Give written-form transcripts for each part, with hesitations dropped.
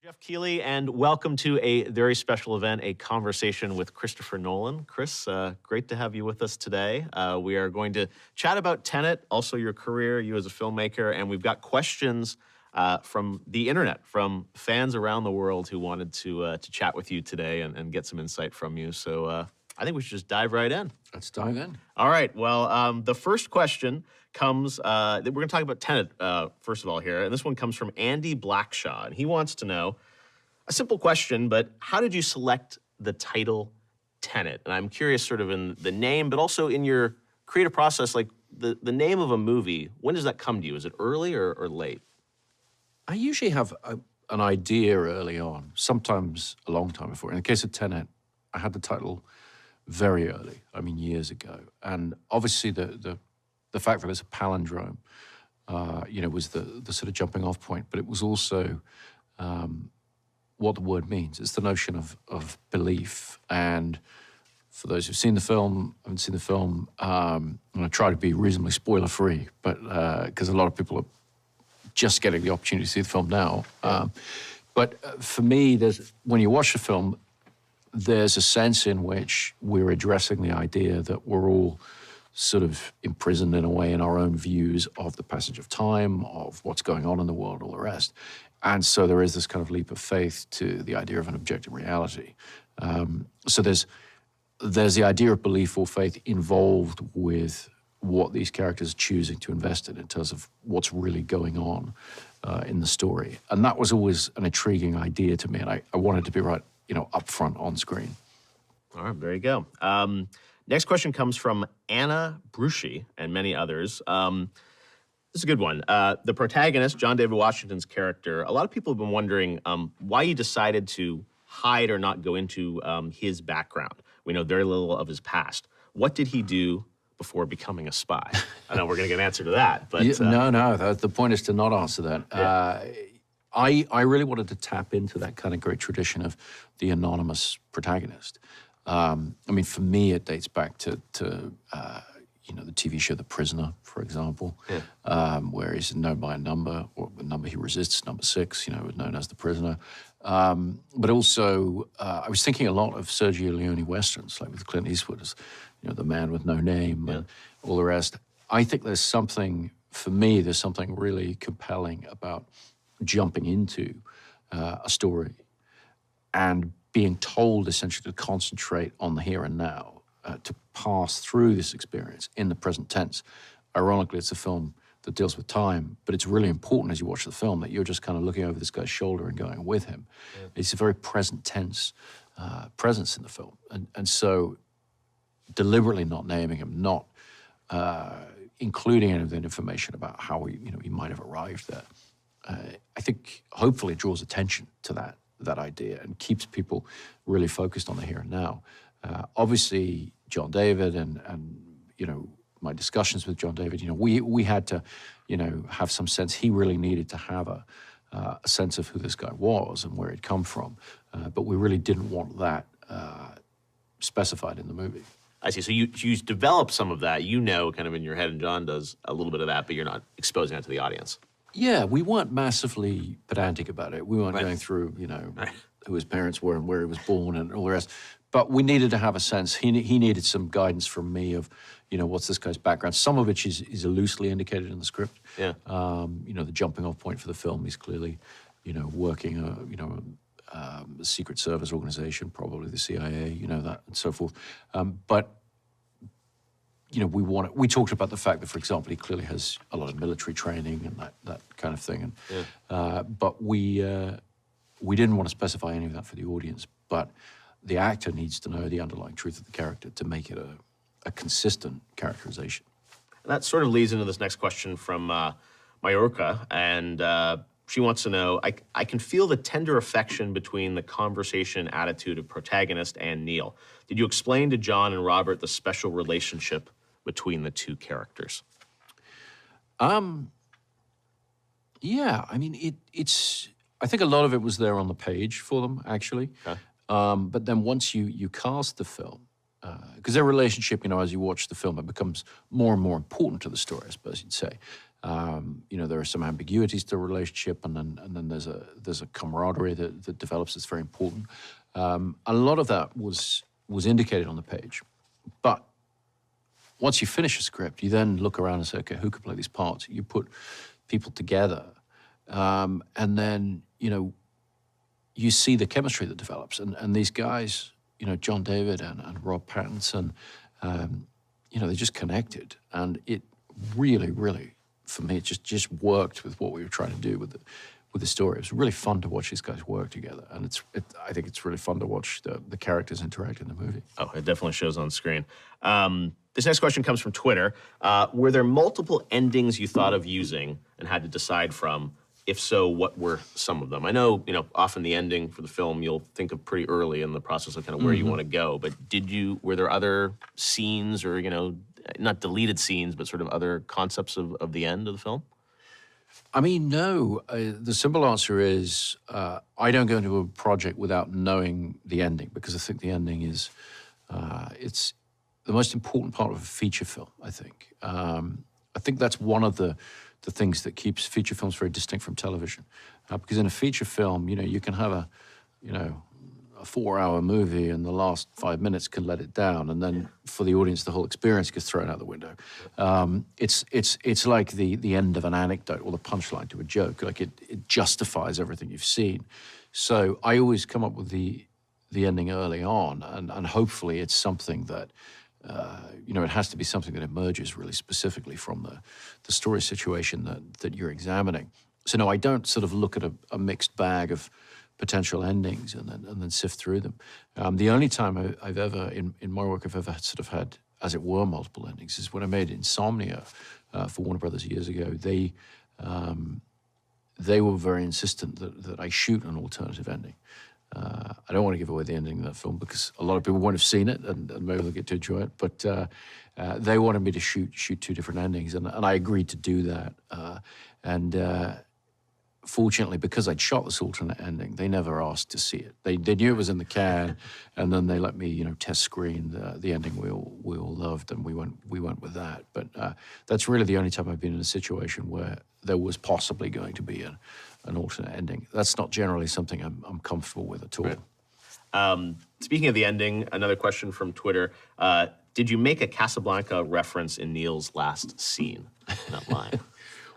Geoff Keighley, and welcome to a very special event, a conversation with Christopher Nolan. Chris, great to have you with us today. We are going to chat about Tenet, also your career, you as a filmmaker, and we've got questions from the internet, from fans around the world who wanted to chat with you today and get some insight from you. So I think we should just dive right in. Let's dive in. All right. Well, the first question comes, we're going to talk about Tenet, first of all, here. And this one comes from Andy Blackshaw. And he wants to know, a simple question, but how did you select the title Tenet? And I'm curious sort of in the name, but also in your creative process, like the name of a movie, when does that come to you? Is it early or late? I usually have an idea early on, sometimes a long time before. In the case of Tenet, I had the title very early, I mean years ago. And obviously the fact that it's a palindrome, was the sort of jumping off point, but it was also what the word means. It's the notion of belief. And for those who've seen the film, haven't seen the film, I'm going to try to be reasonably spoiler-free, but because a lot of people are just getting the opportunity to see the film now. But for me, when you watch the film, there's a sense in which we're addressing the idea that we're all sort of imprisoned in a way in our own views of the passage of time, of what's going on in the world, all the rest. And so there is this kind of leap of faith to the idea of an objective reality. So there's the idea of belief or faith involved with what these characters are choosing to invest in terms of what's really going on in the story. And that was always an intriguing idea to me, and I wanted to be right, up front on screen. All right, there you go. Next question comes from Anna Bruschi and many others. This is a good one. The protagonist, John David Washington's character, a lot of people have been wondering why he decided to hide or not go into his background. We know very little of his past. What did he do before becoming a spy? I know we're going to get an answer to that, but... No, the point is to not answer that. Yeah. I really wanted to tap into that kind of great tradition of the anonymous protagonist. For me, it dates back to the TV show The Prisoner, for example, where he's known by a number, or the number he resists, number 6, known as The Prisoner. But also, I was thinking a lot of Sergio Leone westerns, like with Clint Eastwood as, The Man with No Name and all the rest. I think there's something really compelling about jumping into a story and being told essentially to concentrate on the here and now, to pass through this experience in the present tense. Ironically, it's a film that deals with time, but it's really important as you watch the film that you're just kind of looking over this guy's shoulder and going with him. Yeah. It's a very present tense presence in the film. And so deliberately not naming him, not including any of the information about how he might have arrived there, I think hopefully it draws attention to that idea and keeps people really focused on the here and now. Obviously, John David and my discussions with John David, we had to, have some sense. He really needed to have a sense of who this guy was and where he'd come from. But we really didn't want that specified in the movie. I see. So you develop some of that, kind of in your head, and John does a little bit of that, but you're not exposing it to the audience. Yeah, we weren't massively pedantic about it. We weren't going through, who his parents were and where he was born and all the rest. But we needed to have a sense. He needed some guidance from me of, what's this guy's background. Some of which is loosely indicated in the script. Yeah. The jumping off point for the film is clearly, working, a Secret Service organization, probably the CIA, that and so forth. But we talked about the fact that, for example, he clearly has a lot of military training and that kind of thing. And but we didn't want to specify any of that for the audience. But the actor needs to know the underlying truth of the character to make it a consistent characterization. And that sort of leads into this next question from Majorca, and she wants to know, I can feel the tender affection between the conversation attitude of protagonist and Neil. Did you explain to John and Robert the special relationship between the two characters? Yeah, it's. I think a lot of it was there on the page for them, actually. Okay. But then once you cast the film, because their relationship, as you watch the film, it becomes more and more important to the story, I suppose you'd say. You know, there are some ambiguities to the relationship, and then there's a camaraderie that develops that's very important. A lot of that was indicated on the page, but once you finish a script, you then look around and say, okay, who could play these parts? You put people together, and then, you know, you see the chemistry that develops. And these guys, you know, John David and Rob Pattinson, you know, they just connected. And it really, really, for me, it just worked with what we were trying to do with the story. It was really fun to watch these guys work together. And I think it's really fun to watch the characters interact in the movie. Oh, it definitely shows on screen. This next question comes from Twitter. Were there multiple endings you thought of using and had to decide from? If so, what were some of them? I know, you know, often the ending for the film you'll think of pretty early in the process of kind of where you want to go. But were there other scenes or, you know, not deleted scenes, but sort of other concepts of the end of the film? I mean, no. The simple answer is I don't go into a project without knowing the ending, because I think the ending is it's the most important part of a feature film, I think. I think that's one of the things that keeps feature films very distinct from television. Because in a feature film, you know, you can have a 4-hour movie and the last 5 minutes can let it down, and then for the audience, the whole experience gets thrown out the window. It's like the end of an anecdote or the punchline to a joke. Like it justifies everything you've seen. So I always come up with the ending early on, and hopefully it's something that you know, it has to be something that emerges really specifically from the story situation that you're examining. So no, I don't sort of look at a mixed bag of potential endings and then sift through them. The only time I've ever, in my work, I've ever sort of had, as it were, multiple endings is when I made Insomnia for Warner Brothers years ago. They were very insistent that I shoot an alternative ending. I don't want to give away the ending of that film because a lot of people won't have seen it and maybe they'll get to enjoy it. But they wanted me to shoot 2 different endings, and I agreed to do that. Fortunately, because I'd shot this alternate ending, they never asked to see it. They knew it was in the can, and then they let me, you know, test screen the ending we all loved, and we went with that. But that's really the only time I've been in a situation where there was possibly going to be an alternate ending. That's not generally something I'm comfortable with at all. Right. Speaking of the ending, another question from Twitter. Did you make a Casablanca reference in Neil's last scene? Not mine.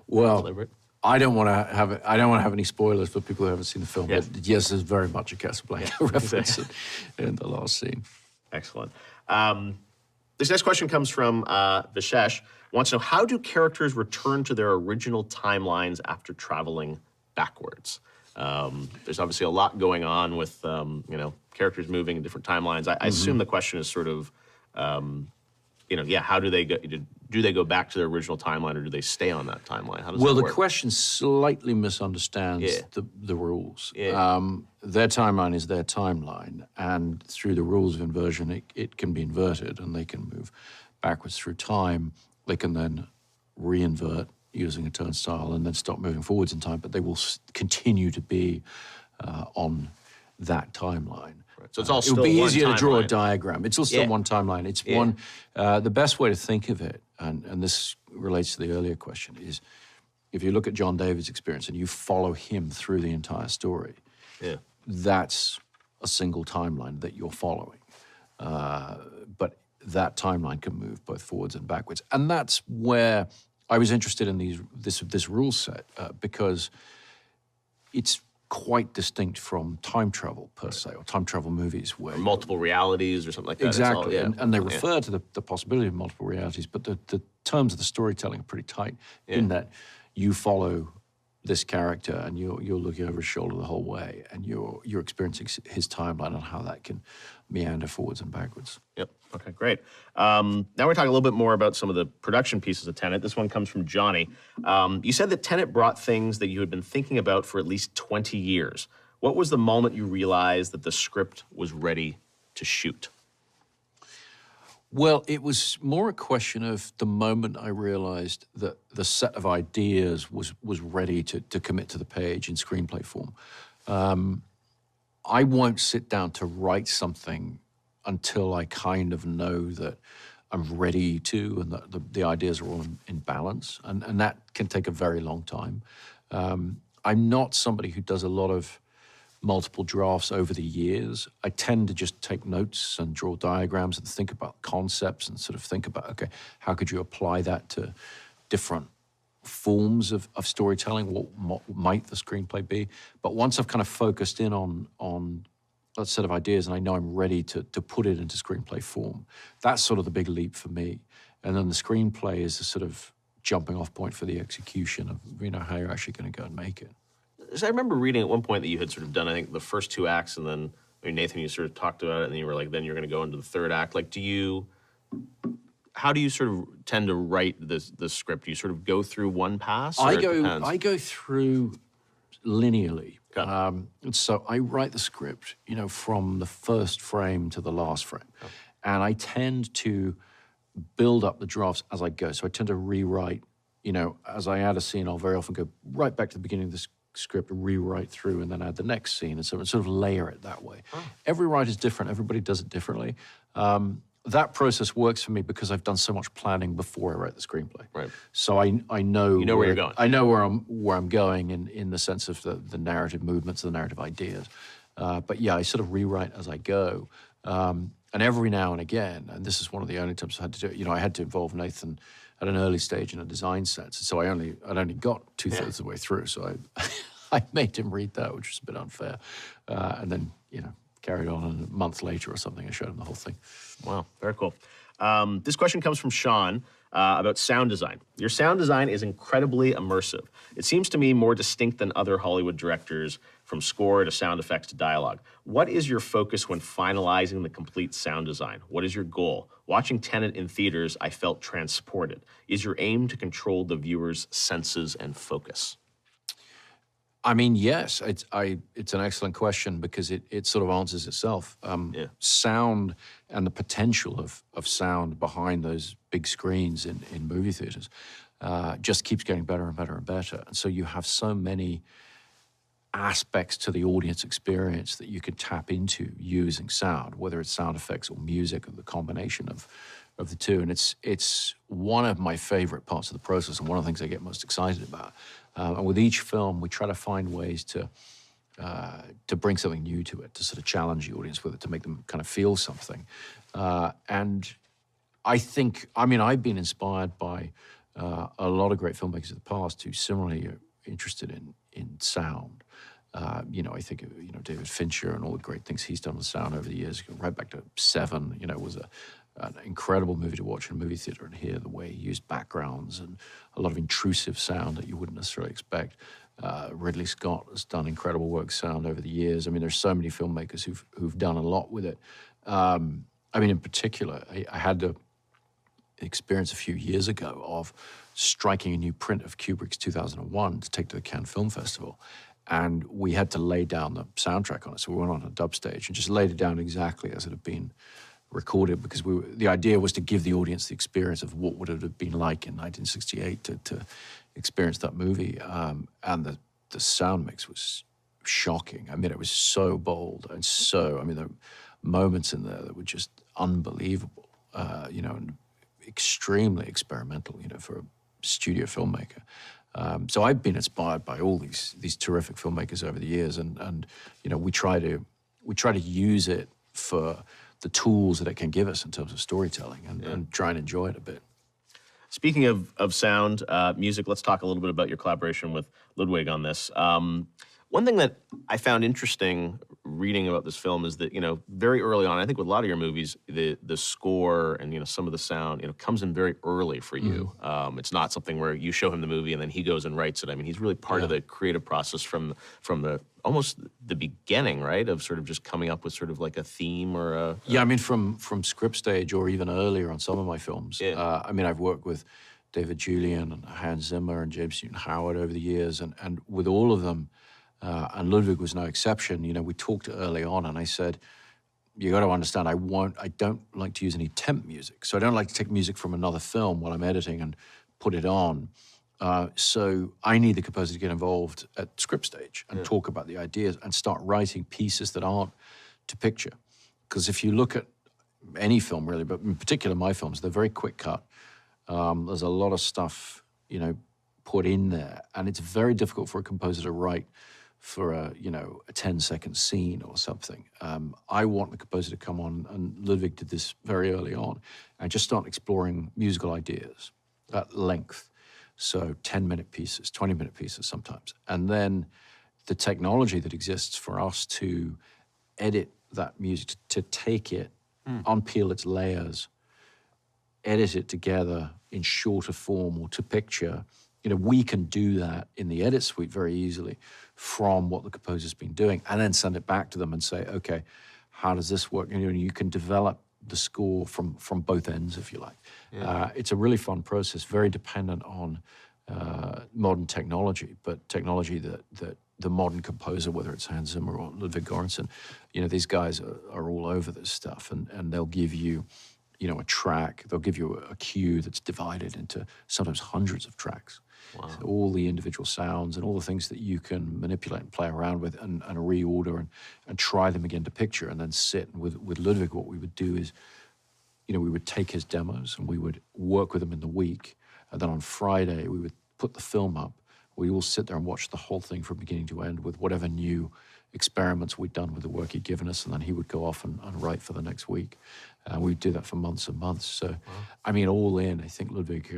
Well, I don't want to have any spoilers for people who haven't seen the film. Yes. But yes, there's very much a Casablanca reference in the last scene. Excellent. This next question comes from Vishesh. Wants to know, how do characters return to their original timelines after traveling backwards? There's obviously a lot going on with you know, characters moving in different timelines. I assume the question is sort of, you know, yeah, how do they go? Do they go back to their original timeline, or do they stay on that timeline? How does that work? The question slightly misunderstands the rules. Yeah. Their timeline is their timeline, and through the rules of inversion, it can be inverted, and they can move backwards through time. They can then reinvert using a turnstile and then stop moving forwards in time, but they will continue to be on that timeline. Right. So it's all still one timeline. It would be easier to draw a diagram. It's all still one timeline. It's one. The best way to think of it, and this relates to the earlier question, is if you look at John David's experience and you follow him through the entire story, that's a single timeline that you're following. But that timeline can move both forwards and backwards. And that's where I was interested in this rule set, because it's quite distinct from time travel per se, or time travel movies where... Or multiple realities or something like that. Exactly, and they refer to the possibility of multiple realities, but the terms of the storytelling are pretty tight in that you follow this character and you're looking over his shoulder the whole way, and you're experiencing his timeline and how that can meander forwards and backwards. Yep. Okay, great. Now we're talking a little bit more about some of the production pieces of Tenet. This one comes from Johnny. You said that Tenet brought things that you had been thinking about for at least 20 years. What was the moment you realized that the script was ready to shoot? Well, it was more a question of the moment I realized that the set of ideas was ready to commit to the page in screenplay form. I won't sit down to write something until I kind of know that I'm ready to, and the ideas are all in balance, and that can take a very long time. I'm not somebody who does a lot of multiple drafts over the years. I tend to just take notes and draw diagrams and think about concepts and sort of think about, okay, how could you apply that to different forms of storytelling? What might the screenplay be? But once I've kind of focused in on that set of ideas and I know I'm ready to put it into screenplay form, that's sort of the big leap for me. And then the screenplay is the sort of jumping off point for the execution of, how you're actually going to go and make it. So I remember reading at one point that you had sort of done, I think, the first 2 acts, and then Nathan, you sort of talked about it, and then you were like, then you're going to go into the 3rd act. Like, how do you sort of tend to write the script? Do you sort of go through one pass? Or I go through linearly. Okay. So I write the script, from the first frame to the last frame. Okay. And I tend to build up the drafts as I go. So I tend to rewrite, as I add a scene, I'll very often go right back to the beginning of the script, rewrite through, and then add the next scene, and so sort of layer it that way. Oh. Every writer is different. Everybody does it differently. That process works for me because I've done so much planning before I write the screenplay. Right. So I know where you're going. I know where I'm going in the sense of the narrative movements, the narrative ideas. But yeah, I sort of rewrite as I go. And every now and again, and this is one of the only times I had to do it, I had to involve Nathan at an early stage in a design sense. So I'd only got 2/3 of the way through. So I made him read that, which was a bit unfair. And then, carried on, and a month later or something, I showed him the whole thing. Wow, very cool. This question comes from Sean about sound design. Your sound design is incredibly immersive. It seems to me more distinct than other Hollywood directors, from score to sound effects to dialogue. What is your focus when finalizing the complete sound design? What is your goal? Watching Tenet in theaters, I felt transported. Is your aim to control the viewer's senses and focus? I mean, yes, it's an excellent question because it sort of answers itself. Sound and the potential of sound behind those big screens in movie theaters just keeps getting better and better and better. And so you have so many aspects to the audience experience that you can tap into using sound, whether it's sound effects or music or the combination of the two. And it's one of my favorite parts of the process and one of the things I get most excited about. And with each film, we try to find ways to bring something new to it, to sort of challenge the audience with it, to make them kind of feel something. And I've been inspired by a lot of great filmmakers of the past who similarly are interested in sound. I think of, David Fincher and all the great things he's done with sound over the years, right back to Seven, was an incredible movie to watch in a movie theater and hear the way he used backgrounds and a lot of intrusive sound that you wouldn't necessarily expect. Ridley Scott has done incredible work sound over the years. I mean, there's so many filmmakers who've done a lot with it. In particular, I had the experience a few years ago of striking a new print of Kubrick's 2001 to take to the Cannes Film Festival. And we had to lay down the soundtrack on it. So we went on a dub stage and just laid it down exactly as it had been recorded, because the idea was to give the audience the experience of what would it have been like in 1968 to experience that movie. And the sound mix was shocking. I mean, it was so bold and there were moments in there that were just unbelievable, and extremely experimental, for a studio filmmaker. So I've been inspired by all these terrific filmmakers over the years, and we try to use it for the tools that it can give us in terms of storytelling and try and enjoy it a bit. Speaking of sound, music, let's talk a little bit about your collaboration with Ludwig on this. One thing that I found interesting reading about this film is that, very early on, I think with a lot of your movies, the score and, some of the sound, comes in very early for you. Mm-hmm. It's not something where you show him the movie and then he goes and writes it. I mean, he's really part of the creative process from the almost the beginning, right? Of sort of just coming up with sort of like a theme or a... Yeah, from script stage or even earlier on some of my films. Yeah. I've worked with David Julian and Hans Zimmer and James Newton Howard over the years, and with all of them, and Ludwig was no exception. We talked early on, and I said, you got to understand, I don't like to use any temp music. So I don't like to take music from another film while I'm editing and put it on. So I need the composer to get involved at script stage and talk about the ideas and start writing pieces that aren't to picture. Because if you look at any film really, but in particular my films, they're very quick cut. There's a lot of stuff, put in there, and it's very difficult for a composer to write for a 10-second scene or something. I want the composer to come on, and Ludwig did this very early on, and just start exploring musical ideas at length. So 10-minute pieces, 20-minute pieces sometimes. And then the technology that exists for us to edit that music, to take it, unpeel its layers, edit it together in shorter form or to picture, we can do that in the edit suite very easily from what the composer's been doing, and then send it back to them and say, okay, how does this work? You can develop the score from both ends, if you like. Yeah. It's a really fun process, very dependent on modern technology, but technology that the modern composer, whether it's Hans Zimmer or Ludwig Göransson, these guys are all over this stuff, and they'll give you, a track, they'll give you a cue that's divided into sometimes hundreds of tracks. Wow. So all the individual sounds and all the things that you can manipulate and play around with and reorder and try them again to picture, and then sit. And with Ludwig, what we would do is, we would take his demos and we would work with him in the week, and then on Friday we would put the film up. We all sit there and watch the whole thing from beginning to end with whatever new experiments we'd done with the work he'd given us, and then he would go off and write for the next week. We'd do that for months and months. So, wow. All in, I think Ludwig,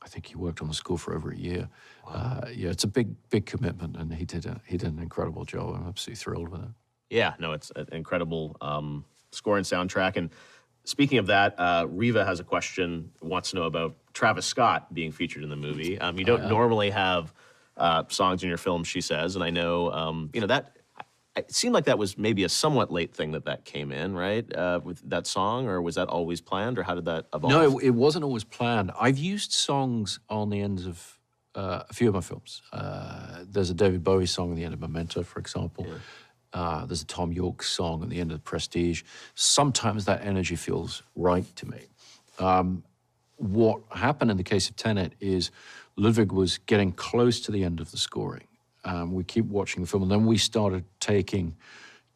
I think he worked on the score for over a year. Wow. It's a big commitment, and he did an incredible job. I'm absolutely thrilled with it. Yeah, no, it's an incredible score and soundtrack. And speaking of that, Riva has a question, wants to know about Travis Scott being featured in the movie. You don't normally have songs in your film, she says, and I know, that it seemed like that was maybe a somewhat late thing that came in, right, with that song, or was that always planned, or how did that evolve? No, it wasn't always planned. I've used songs on the ends of a few of my films. There's a David Bowie song at the end of Memento, for example. Yeah. There's a Tom York song at the end of Prestige. Sometimes that energy feels right to me. What happened in the case of Tenet is Ludwig was getting close to the end of the scoring. We keep watching the film, and then we started taking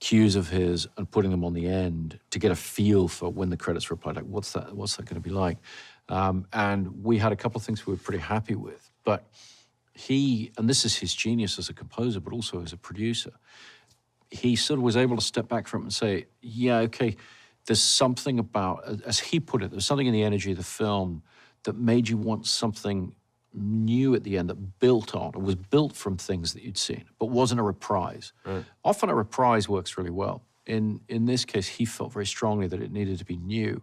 cues of his and putting them on the end to get a feel for when the credits were applied. Like, what's that going to be like? And we had a couple of things we were pretty happy with. But and this is his genius as a composer, but also as a producer, he sort of was able to step back from it and say, yeah, okay, there's something about, as he put it, there's something in the energy of the film that made you want something new at the end, that built on, or was built from things that you'd seen, but wasn't a reprise. Right. Often a reprise works really well. In this case, he felt very strongly that it needed to be new,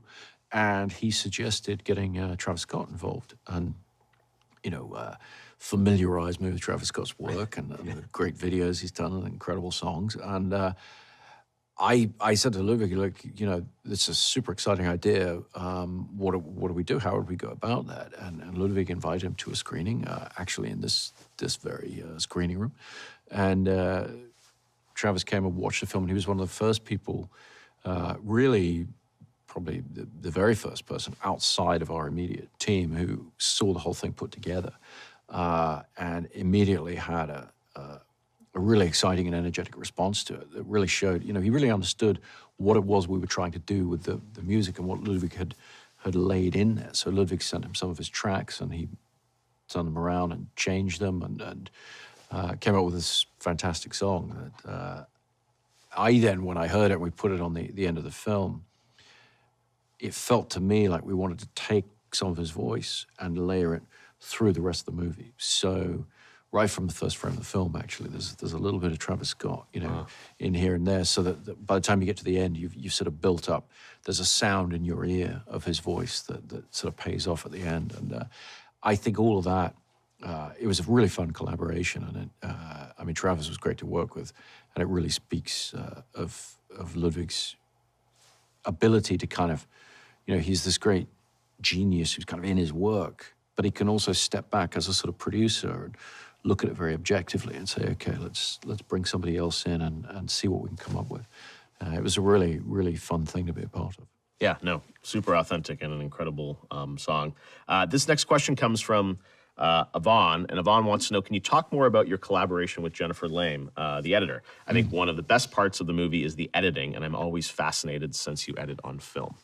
and he suggested getting Travis Scott involved and, familiarize me with Travis Scott's work and the great videos he's done and incredible songs. And I said to Ludwig, look, this is a super exciting idea. What do we do? How would we go about that? And Ludwig invited him to a screening, actually in this very screening room. And Travis came and watched the film, and he was one of the first people, really probably the very first person outside of our immediate team who saw the whole thing put together, and immediately had a really exciting and energetic response to it that really showed, he really understood what it was we were trying to do with the music and what Ludwig had laid in there. So Ludwig sent him some of his tracks, and he turned them around and changed them and came up with this fantastic song that I then, when I heard it, we put it on the end of the film, it felt to me like we wanted to take some of his voice and layer it through the rest of the movie. So right from the first frame of the film, actually, there's a little bit of Travis Scott, in here and there, so that by the time you get to the end, you've sort of built up. There's a sound in your ear of his voice that sort of pays off at the end. And I think all of that, it was a really fun collaboration. And Travis was great to work with, and it really speaks of Ludwig's ability to kind of, he's this great genius who's kind of in his work, but he can also step back as a sort of producer and look at it very objectively and say, okay, let's bring somebody else in and see what we can come up with. It was a really, really fun thing to be a part of. Yeah, no, super authentic and an incredible song. This next question comes from Yvonne. And Yvonne wants to know, can you talk more about your collaboration with Jennifer Lame, the editor? I think one of the best parts of the movie is the editing, and I'm always fascinated since you edit on film.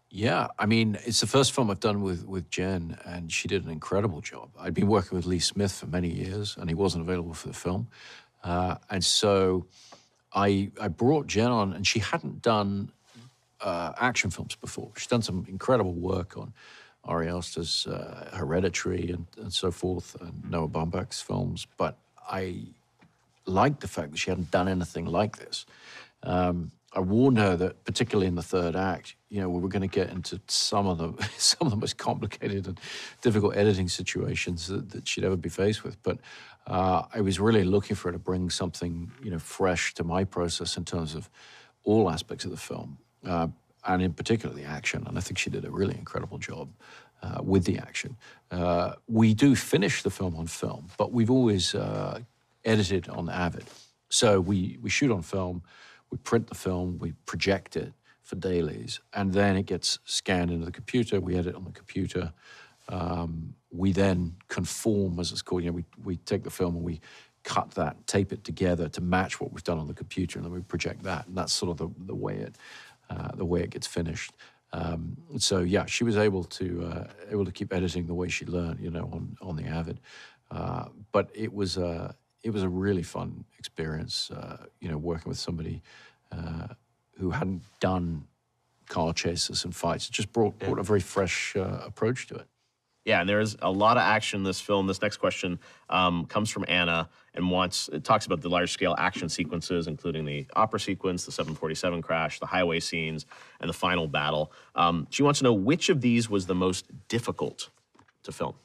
Yeah, I mean, it's the first film I've done with Jen, and she did an incredible job. I'd been working with Lee Smith for many years, and he wasn't available for the film. And so I brought Jen on, and she hadn't done action films before. She's done some incredible work on Ari Aster's Hereditary and so forth, and Noah Baumbach's films, but I liked the fact that she hadn't done anything like this. I warned her that, particularly in the third act, we were going to get into some of the most complicated and difficult editing situations that she'd ever be faced with. But I was really looking for her to bring something, fresh to my process in terms of all aspects of the film, and in particular the action. And I think she did a really incredible job with the action. We do finish the film on film, but we've always edited on Avid. So we shoot on film. We print the film, we project it for dailies, and then it gets scanned into the computer. We edit on the computer. We then conform, as it's called. We take the film and we cut that, tape it together to match what we've done on the computer, and then we project that. And that's sort of the way it gets finished. So yeah, she was able to keep editing the way she learned, on the Avid. But it was a really fun experience, working with somebody who hadn't done car chases and fights. It just brought a very fresh approach to it. Yeah, and there's a lot of action in this film. This next question comes from Anna and it talks about the large-scale action sequences, including the opera sequence, the 747 crash, the highway scenes, and the final battle. She wants to know, which of these was the most difficult to film?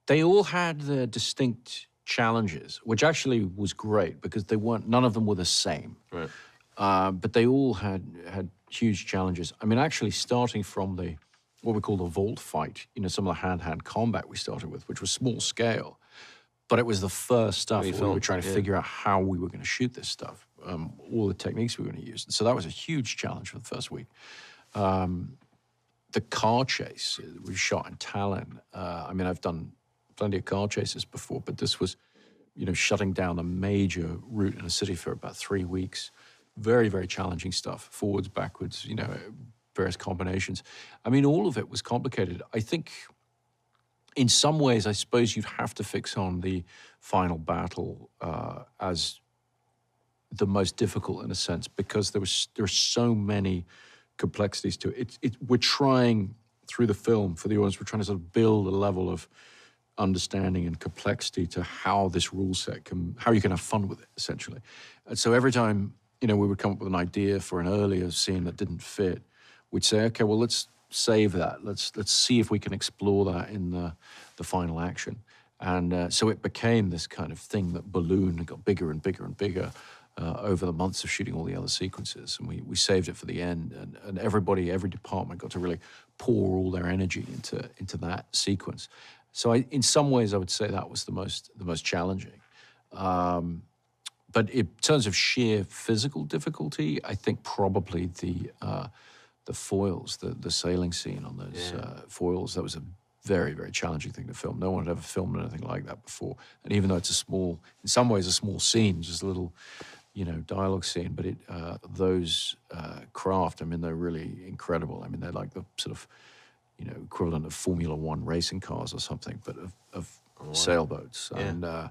They all had their distinct challenges, which actually was great because none of them were the same. Right. But they all had huge challenges. I mean, actually starting from what we call the vault fight, some of the hand-to-hand combat we started with, which was small scale, but it was the first stuff where we were trying to figure out how we were going to shoot this stuff, all the techniques we were going to use. So that was a huge challenge for the first week. The car chase we shot in Tallinn. I've done plenty of car chases before, but this was, shutting down a major route in a city for about 3 weeks. Very, very challenging stuff. Forwards, backwards, various combinations. All of it was complicated. I think in some ways, I suppose you'd have to fix on the final battle as the most difficult in a sense, because there are so many complexities to it. We're trying through the film for the audience, we're trying to sort of build a level of understanding and complexity to how this rule set how you can have fun with it, essentially. And so every time, we would come up with an idea for an earlier scene that didn't fit, we'd say, okay, well, let's save that. Let's see if we can explore that in the final action. And so it became this kind of thing that ballooned and got bigger and bigger and bigger over the months of shooting all the other sequences. And we saved it for the end. And everybody, every department got to really pour all their energy into that sequence. So in some ways, I would say that was the most challenging. But in terms of sheer physical difficulty, I think probably the foils, the sailing scene on those foils, that was a very, very challenging thing to film. No one had ever filmed anything like that before. And even though it's in some ways a small scene, just a little, dialogue scene, but those craft, they're really incredible. They're like the sort of, equivalent of Formula One racing cars or something, but of sailboats. Yeah. And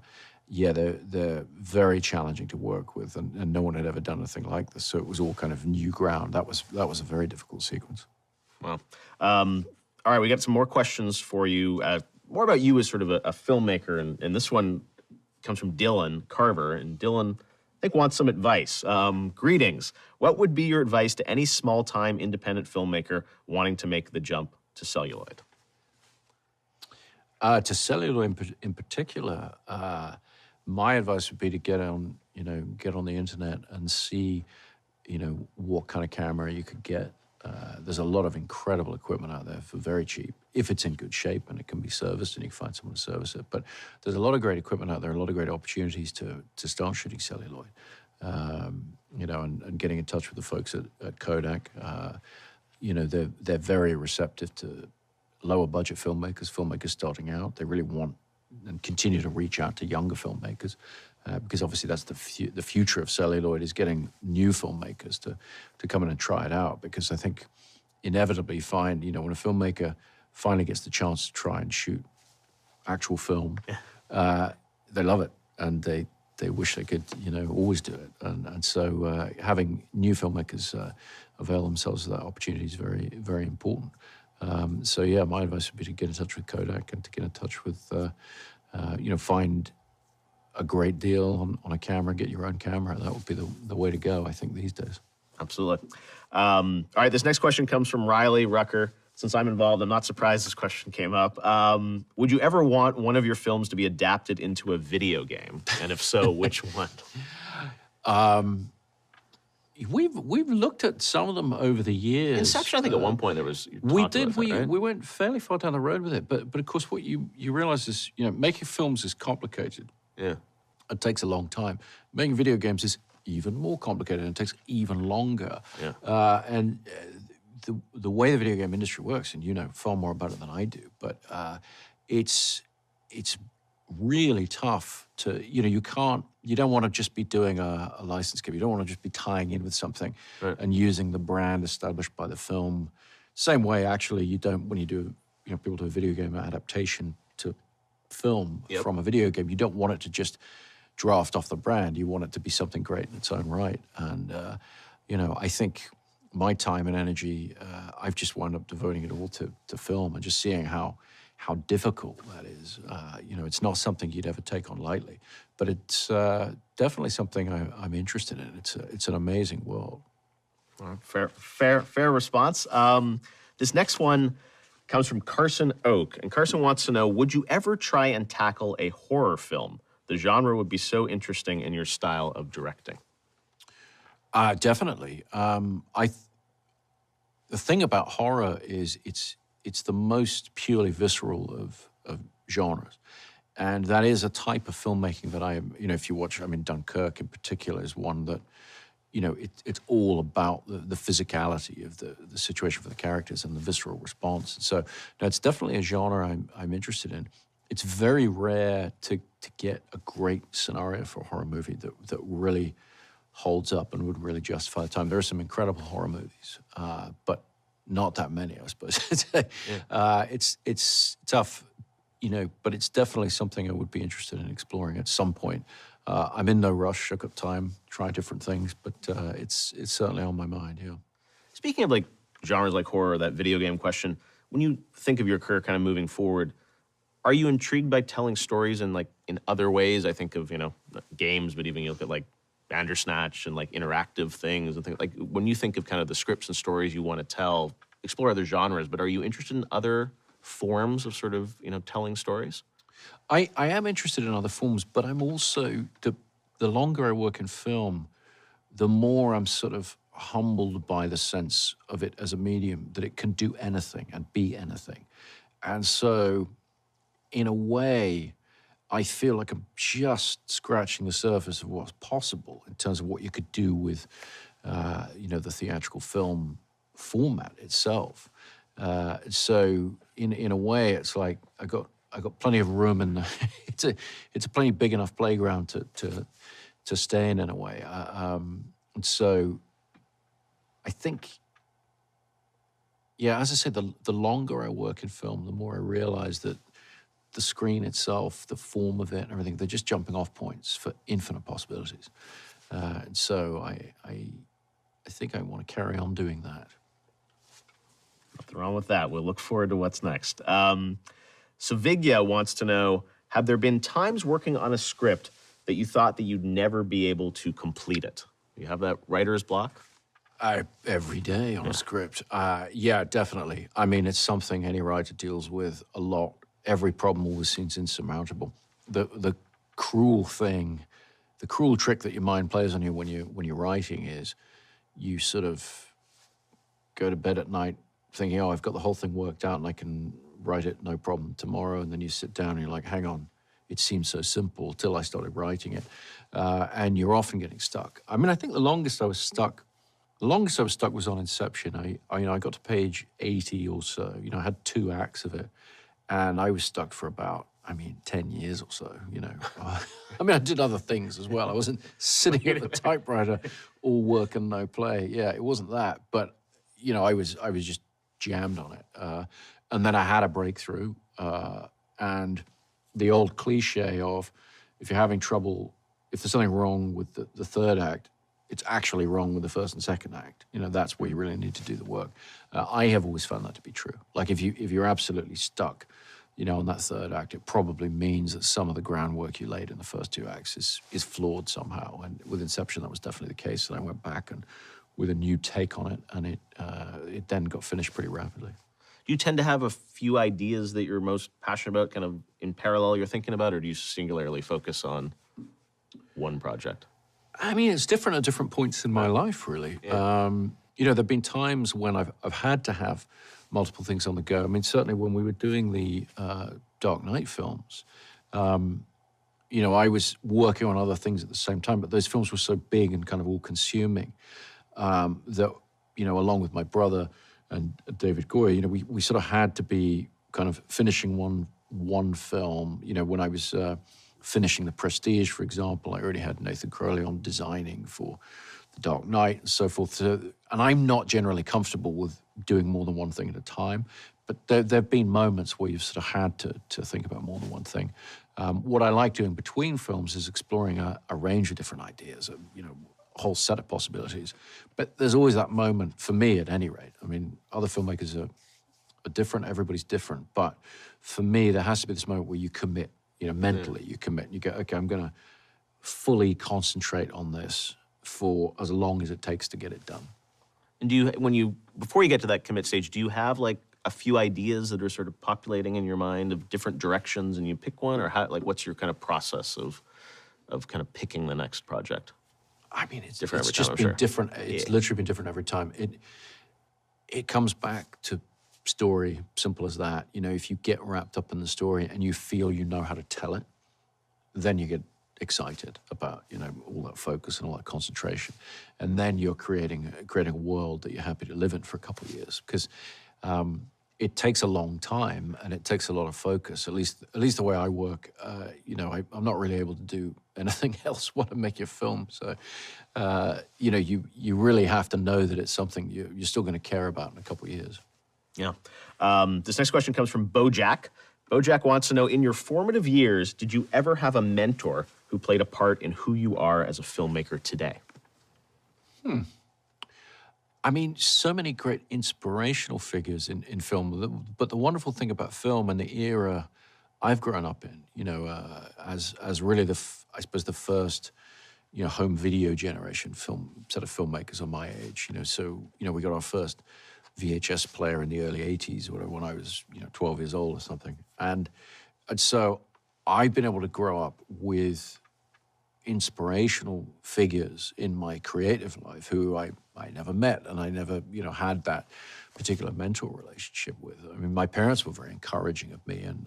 they're very challenging to work with, and no one had ever done anything like this. So it was all kind of new ground. That was a very difficult sequence. Wow. All right, we got some more questions for you. More about you as sort of a filmmaker, and this one comes from Dylan Carver, and Dylan, I think, wants some advice. Greetings. What would be your advice to any small-time independent filmmaker wanting to make the jump to celluloid? To celluloid in particular, my advice would be to get on the internet and see, what kind of camera you could get. There's a lot of incredible equipment out there for very cheap, if it's in good shape and it can be serviced and you can find someone to service it. But there's a lot of great equipment out there, a lot of great opportunities to start shooting celluloid, and getting in touch with the folks at Kodak. they're very receptive to lower budget filmmakers starting out. They really want and continue to reach out to younger filmmakers because obviously that's the future of celluloid, is getting new filmmakers to come in and try it out. Because I think inevitably find, when a filmmaker finally gets the chance to try and shoot actual film, they love it, and they wish they could, always do it. And so having new filmmakers avail themselves of that opportunity is very, very important. So yeah, my advice would be to get in touch with Kodak and to get in touch with, find a great deal on a camera, get your own camera. That would be the way to go, I think, these days. Absolutely. All right, this next question comes from Riley Rucker. Since I'm involved, I'm not surprised this question came up. Would you ever want one of your films to be adapted into a video game? And if so, which one? We've looked at some of them over the years. Inception, I think at one point there was. We did. Right? We went fairly far down the road with it, but of course, what you realize is, making films is complicated. Yeah. It takes a long time. Making video games is even more complicated, and it takes even longer. Yeah. And the way the video game industry works, and you know far more about it than I do, but it's really tough to, you don't want to just be doing a license game. You don't want to just be tying in with something and using the brand established by the film. Same way, actually, you don't, when you do, people do a video game adaptation to film from a video game, you don't want it to just draft off the brand. You want it to be something great in its own right. And, I think my time and energy, I've just wound up devoting it all to film and just seeing how difficult that is. It's not something you'd ever take on lightly, but it's definitely something I'm interested in. It's an amazing world. Fair response. This next one comes from Carson Oak, and Carson wants to know: would you ever try and tackle a horror film? The genre would be so interesting in your style of directing. Definitely. The thing about horror is it's the most purely visceral of genres. And that is a type of filmmaking that I am, if you watch, Dunkirk in particular is one that, it's all about the physicality of the situation for the characters and the visceral response. And so it's definitely a genre I'm interested in. It's very rare to get a great scenario for a horror movie that really holds up and would really justify the time. There are some incredible horror movies, but not that many, I suppose. It's tough, but it's definitely something I would be interested in exploring at some point. I'm in no rush. I've got time, try different things, but it's certainly on my mind, yeah. Speaking of like genres like horror, that video game question, when you think of your career kind of moving forward, are you intrigued by telling stories in other ways? I think of, games, but even you look at like Bandersnatch and like interactive things and things like, when you think of kind of the scripts and stories you want to tell, explore other genres, but are you interested in other forms of sort of, telling stories? I am interested in other forms, but I'm also, the longer I work in film, the more I'm sort of humbled by the sense of it as a medium, that it can do anything and be anything. And so, in a way, I feel like I'm just scratching the surface of what's possible in terms of what you could do with, the theatrical film format itself. So in a way, it's like I got plenty of room, and it's a plenty big enough playground to stay in a way. And so I think, as I said, the longer I work in film, the more I realize that the screen itself, the form of it and everything, they're just jumping off points for infinite possibilities. And so I think I want to carry on doing that. Nothing wrong with that. We'll look forward to what's next. Savigya wants to know, have there been times working on a script that you thought that you'd never be able to complete it? You have that writer's block? Every day on a script. Yeah, definitely. It's something any writer deals with a lot. Every problem always seems insurmountable. The cruel thing, the cruel trick that your mind plays on you when you're writing is you sort of go to bed at night thinking, I've got the whole thing worked out and I can write it no problem tomorrow. And then you sit down and you're like, hang on, it seems so simple till I started writing it. And you're often getting stuck. I think the longest I was stuck The longest I was stuck was on Inception. I got to page 80 or so. I had 2 acts of it, and I was stuck for about, 10 years or so, I did other things as well. I wasn't sitting at the typewriter, all work and no play. Yeah, it wasn't that. But, I was just jammed on it. And then I had a breakthrough. And the old cliche of if you're having trouble, if there's something wrong with the third act, it's actually wrong with the first and second act. That's where you really need to do the work. I have always found that to be true. Like if you're absolutely stuck, on that third act, it probably means that some of the groundwork you laid in the first 2 acts is flawed somehow. And with Inception, that was definitely the case. And I went back and with a new take on it, and it then got finished pretty rapidly. Do you tend to have a few ideas that you're most passionate about, kind of in parallel you're thinking about, or do you singularly focus on one project? It's different at different points in my life, really. Yeah. There have been times when I've had to have multiple things on the go. Certainly when we were doing the Dark Knight films, I was working on other things at the same time, but those films were so big and kind of all-consuming that, along with my brother and David Goyer, we sort of had to be kind of finishing one film. When I was finishing The Prestige, for example, I already had Nathan Crowley on designing for The Dark Knight and so forth. And I'm not generally comfortable with doing more than one thing at a time, but there have been moments where you've sort of had to think about more than one thing. What I like doing between films is exploring a range of different ideas, a whole set of possibilities. But there's always that moment, for me at any rate. Other filmmakers are different, everybody's different, but for me, there has to be this moment where you commit, mentally you commit, and you go, okay, I'm gonna fully concentrate on this for as long as it takes to get it done. And before you get to that commit stage, do you have like a few ideas that are sort of populating in your mind of different directions and you pick one, or what's your kind of process of kind of picking the next project? It's different every time, just been different. It's literally been different every time. It comes back to story, simple as that. If you get wrapped up in the story and you feel you know how to tell it, then you get excited about, all that focus and all that concentration. And then you're creating a world that you're happy to live in for a couple of years. Because it takes a long time and it takes a lot of focus. At least the way I work, I'm not really able to do anything else when I make a film. So, you really have to know that it's something you're still going to care about in a couple of years. Yeah. This next question comes from Bojack. Bojack wants to know, in your formative years, did you ever have a mentor who played a part in who you are as a filmmaker today? So many great inspirational figures in film. But the wonderful thing about film and the era I've grown up in, as really I suppose the first, home video generation set of filmmakers on my age. So we got our first VHS player in the early 80s or when I was 12 years old or something. And so I've been able to grow up with inspirational figures in my creative life who I never met and I never had that particular mentor relationship with. My parents were very encouraging of me and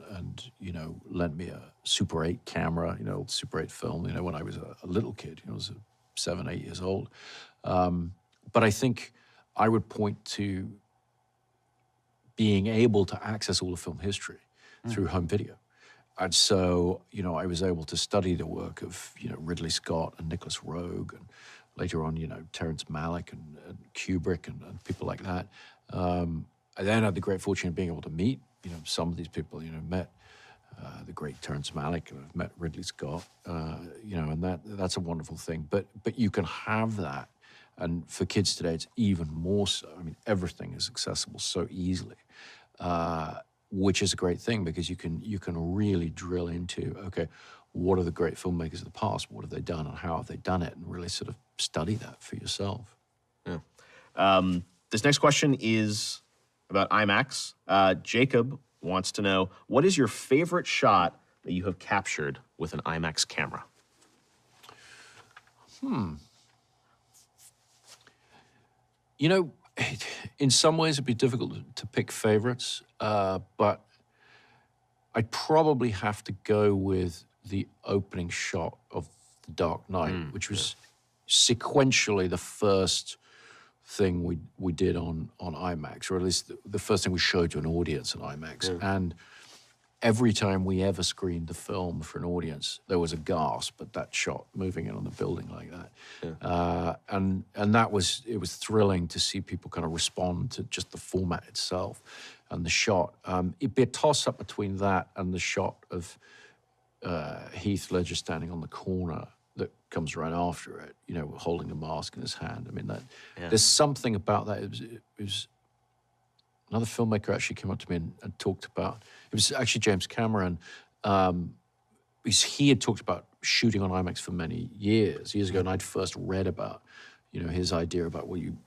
lent me a Super 8 camera, old Super 8 film, when I was a little kid, I was 7, 8 years old. But I think I would point to being able to access all of film history through home video. And so, I was able to study the work of, Ridley Scott and Nicholas Roeg and later on, Terrence Malick and Kubrick and people like that. I then had the great fortune of being able to meet, some of these people, met the great Terrence Malick, and I've met Ridley Scott, and that's a wonderful thing. But you can have that. And for kids today, it's even more so. Everything is accessible so easily, which is a great thing because you can really drill into, okay, what are the great filmmakers of the past? What have they done and how have they done it? And really sort of study that for yourself. Yeah. This next question is about IMAX. Jacob wants to know, what is your favorite shot that you have captured with an IMAX camera? In some ways it'd be difficult to pick favorites, but I'd probably have to go with the opening shot of The Dark Knight, which was sequentially the first thing we did on IMAX, or at least the first thing we showed to an audience on IMAX. And every time we ever screened the film for an audience, there was a gasp at that shot moving in on the building like that. And it was thrilling to see people kind of respond to just the format itself and the shot. It'd be a toss-up between that and the shot of Heath Ledger standing on the corner that comes right after it, you know, holding a mask in his hand. I mean, there's something about that. It was another filmmaker actually came up to me and talked about, it was actually James Cameron. He had talked about shooting on IMAX for many years ago, and I'd first read about, you know, his idea about, well, you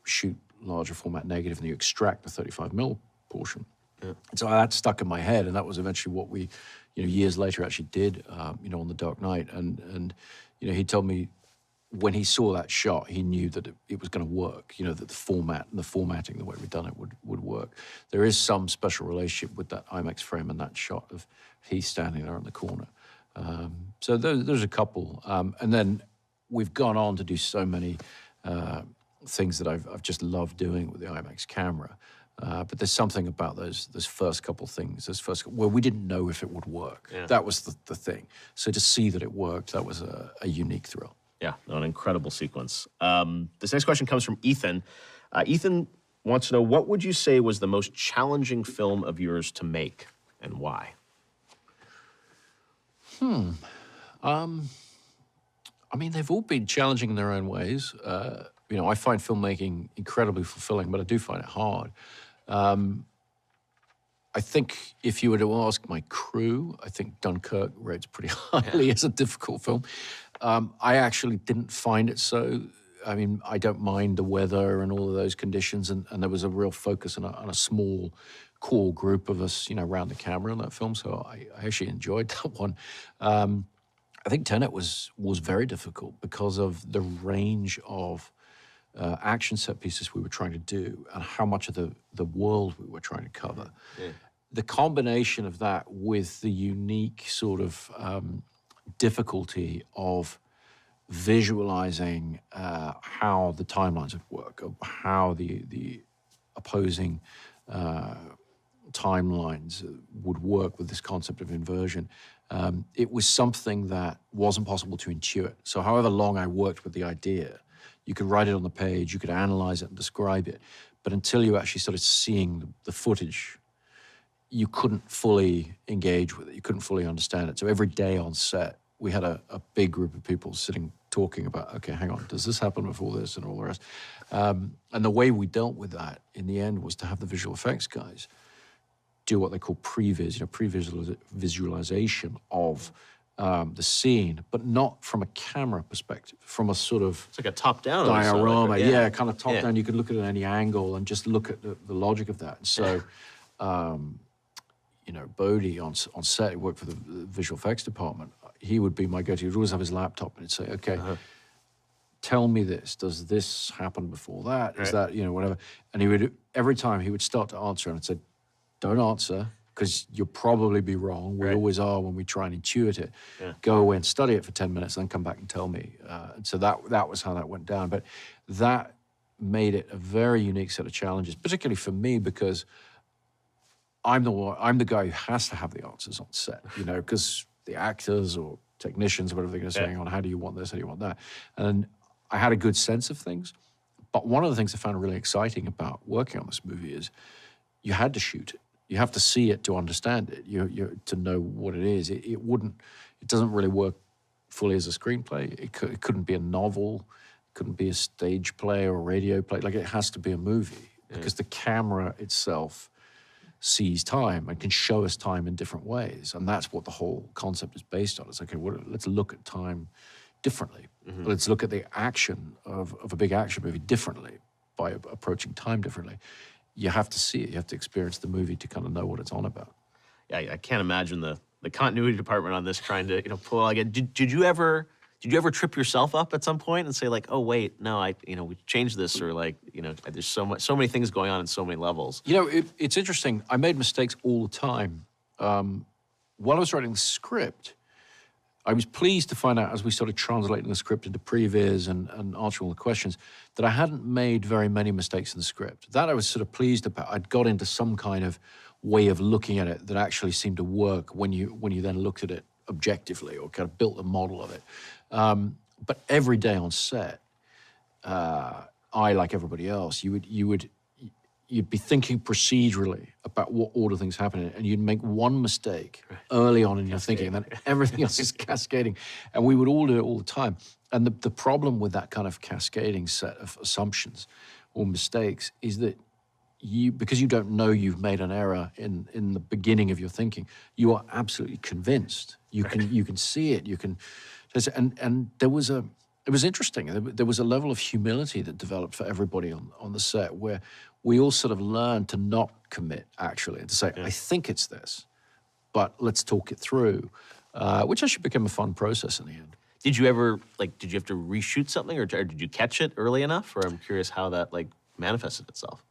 shoot larger format negative and you extract the 35mm portion. And so that stuck in my head, and that was eventually what we, you know, years later actually did, you know, on The Dark Knight. And you know, he told me when he saw that shot, he knew that it was going to work, you know, that the format and the formatting, the way we'd done it would work. There is some special relationship with that IMAX frame and that shot of he standing there in the corner. So there's a couple. And then we've gone on to do so many things that I've just loved doing with the IMAX camera. But there's something about those first couple things, where we didn't know if it would work. That was the thing. So to see that it worked, that was a unique thrill. Yeah, an incredible sequence. This next question comes from Ethan. Ethan wants to know, what would you say was the most challenging film of yours to make, and why? I mean, they've all been challenging in their own ways. You know, I find filmmaking incredibly fulfilling, but I do find it hard. I think if you were to ask my crew, I think Dunkirk rates pretty highly as a difficult film. I actually didn't find it so. I mean, I don't mind the weather and all of those conditions, and there was a real focus on a small core group of us, you know, around the camera in that film, so I actually enjoyed that one. I think Tenet was very difficult because of the range of action set pieces we were trying to do and how much of the world we were trying to cover. The combination of that with the unique sort of difficulty of visualizing how the timelines would work, of how the opposing timelines would work with this concept of inversion. It was something that wasn't possible to intuit. So however long I worked with the idea, you could write it on the page, you could analyze it and describe it, but until you actually started seeing the footage, you couldn't fully engage with it. You couldn't fully understand it. So every day on set, we had a big group of people sitting talking about, okay, hang on, does this happen before this and all the rest? And the way we dealt with that in the end was to have the visual effects guys do what they call previs, you know, pre-visualization of the scene, but not from a camera perspective, from a sort of... It's like a top-down. Diorama, like, yeah, kind of top-down. You could look at it at any angle and just look at the logic of that. And so, you know, Bodhi on set, he worked for the visual effects department. He would be my go-to. He would always have his laptop and he'd say, okay, tell me this. Does this happen before that? Is that, you know, whatever. And he would, every time he would start to answer and I'd say, don't answer, because you'll probably be wrong. We always are when we try and intuit it. Go away and study it for 10 minutes, then come back and tell me. And so that was how that went down. But that made it a very unique set of challenges, particularly for me, because I'm the guy who has to have the answers on set, you know, because the actors or technicians, whatever they're going to say, on how do you want this, how do you want that? And I had a good sense of things. But one of the things I found really exciting about working on this movie is you had to shoot it. You have to see it to understand it. You to know what it is. It doesn't really work fully as a screenplay. It couldn't be a novel. It couldn't be a stage play or a radio play. Like, it has to be a movie because the camera itself sees time and can show us time in different ways. And that's what the whole concept is based on. It's okay, let's look at time differently. Let's look at the action of a big action movie differently by approaching time differently. You have to see it. You have to experience the movie to kind of know what it's on about. Yeah, I can't imagine the continuity department on this trying to, you know, pull again. Did you ever trip yourself up at some point and say like, oh wait, no, we changed this, or like, you know, there's so many things going on in so many levels. You know, it's interesting. I made mistakes all the time. While I was writing the script, I was pleased to find out as we started translating the script into previs and answering all the questions that I hadn't made very many mistakes in the script. That I was sort of pleased about. I'd got into some kind of way of looking at it that actually seemed to work when you then looked at it objectively or kind of built a model of it. But every day on set, I, like everybody else, you'd be thinking procedurally about what order things happen in, and you'd make one mistake early on in your thinking, and then everything else is cascading. And we would all do it all the time. And the problem with that kind of cascading set of assumptions or mistakes is that because you don't know you've made an error in the beginning of your thinking, you are absolutely convinced. You can see it. And it was interesting. There was a level of humility that developed for everybody on the set where we all sort of learned to not commit, actually, and to say, I think it's this, but let's talk it through, which actually became a fun process in the end. Did you ever, did you have to reshoot something, or did you catch it early enough? Or I'm curious how that, manifested itself.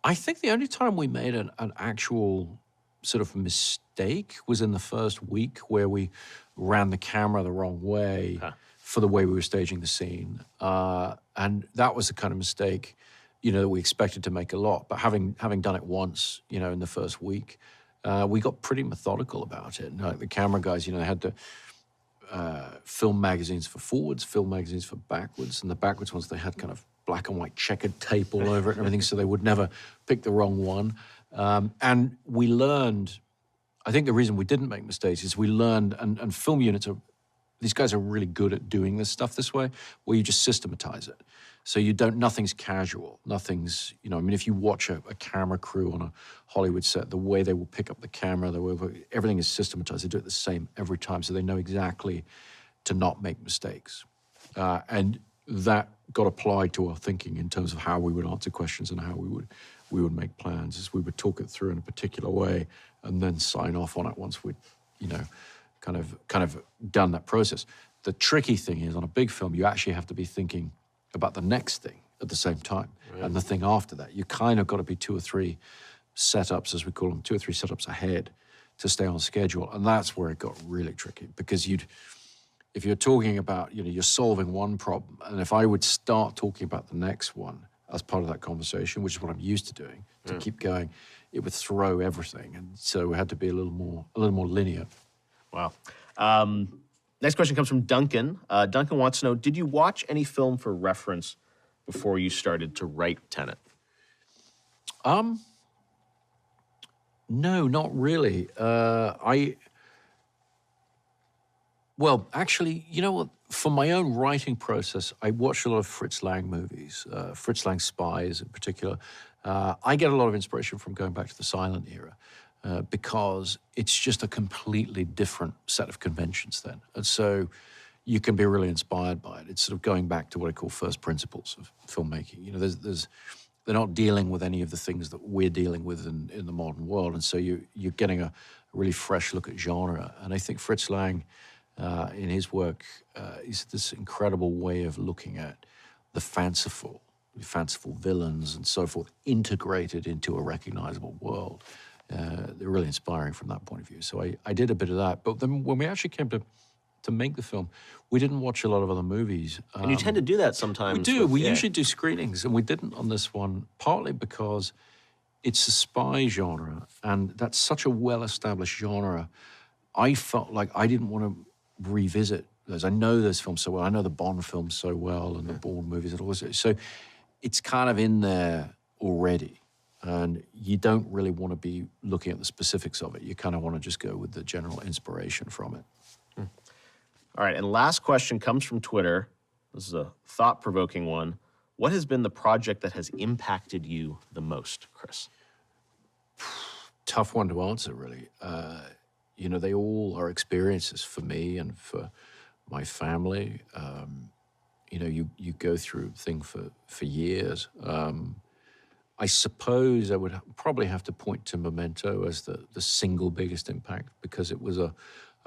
I think the only time we made an actual sort of mistake was in the first week where we ran the camera the wrong way for the way we were staging the scene. And that was the kind of mistake, that we expected to make a lot. But having done it once, in the first week, we got pretty methodical about it. And, the camera guys, they had to film magazines for forwards, film magazines for backwards. And the backwards ones, they had kind of black and white checkered tape all over it and everything, so they would never pick the wrong one. And we learned, I think the reason we didn't make mistakes is we learned, and film units these guys are really good at doing this stuff this way, where you just systematize it. So nothing's casual, nothing's, if you watch a camera crew on a Hollywood set, the way they will pick up the camera, everything is systematized. They do it the same every time, so they know exactly to not make mistakes. And that got applied to our thinking in terms of how we would answer questions and how we would make plans, as we would talk it through in a particular way and then sign off on it once we'd, kind of done that process. The tricky thing is, on a big film, you actually have to be thinking about the next thing at the same time and the thing after that. You kind of got to be 2 or 3 setups, as we call them, 2 or 3 setups ahead to stay on schedule. And that's where it got really tricky, because if you're talking about, you're solving one problem, and if I would start talking about the next one as part of that conversation, which is what I'm used to doing, to keep going, it would throw everything. And so we had to be a little more linear. Wow. Next question comes from Duncan. Duncan wants to know, did you watch any film for reference before you started to write Tenet? No, not really. Well, actually, you know what? For my own writing process, I watched a lot of Fritz Lang movies, Fritz Lang Spies in particular. I get a lot of inspiration from going back to the silent era because it's just a completely different set of conventions then. And so you can be really inspired by it. It's sort of going back to what I call first principles of filmmaking. They're not dealing with any of the things that we're dealing with in the modern world. And so you're getting a really fresh look at genre. And I think Fritz Lang, in his work, is this incredible way of looking at the fanciful villains and so forth, integrated into a recognizable world. They're really inspiring from that point of view. So I did a bit of that. But then when we actually came to make the film, we didn't watch a lot of other movies. And you tend to do that sometimes. We do. We usually do screenings, and we didn't on this one, partly because it's a spy genre, and that's such a well-established genre. I felt like I didn't want to revisit those. I know those films so well. I know the Bond films so well, and the Bourne movies and all this. So it's kind of in there already. And you don't really want to be looking at the specifics of it. You kind of want to just go with the general inspiration from it. All right, and last question comes from Twitter. This is a thought-provoking one. What has been the project that has impacted you the most, Chris? Tough one to answer, really. They all are experiences for me and for my family. You go through things for years. I suppose I would probably have to point to Memento as the single biggest impact, because it was a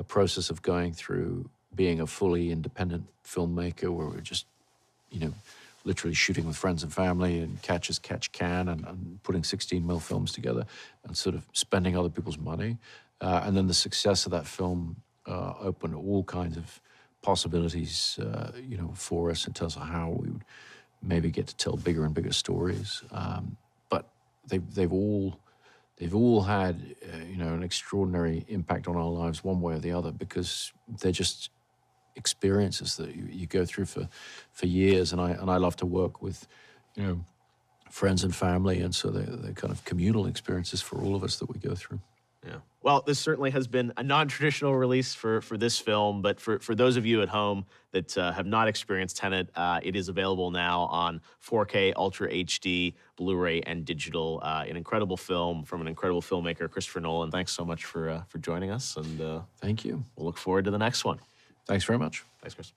process of going through being a fully independent filmmaker where we're just, literally shooting with friends and family and catch as catch can and putting 16 mil films together and sort of spending other people's money. And then the success of that film opened all kinds of possibilities, for us in terms of how we would maybe get to tell bigger and bigger stories. But they've all had, an extraordinary impact on our lives one way or the other, because they're just experiences that you go through for years. And I love to work with, friends and family, and so they're kind of communal experiences for all of us that we go through. Yeah. Well, this certainly has been a non-traditional release for this film, but for those of you at home that have not experienced Tenet, it is available now on 4K, Ultra HD, Blu-ray, and digital. An incredible film from an incredible filmmaker, Christopher Nolan. Thanks so much for joining us, and Thank you. we'll look forward to the next one. Thanks very much. Thanks, Chris.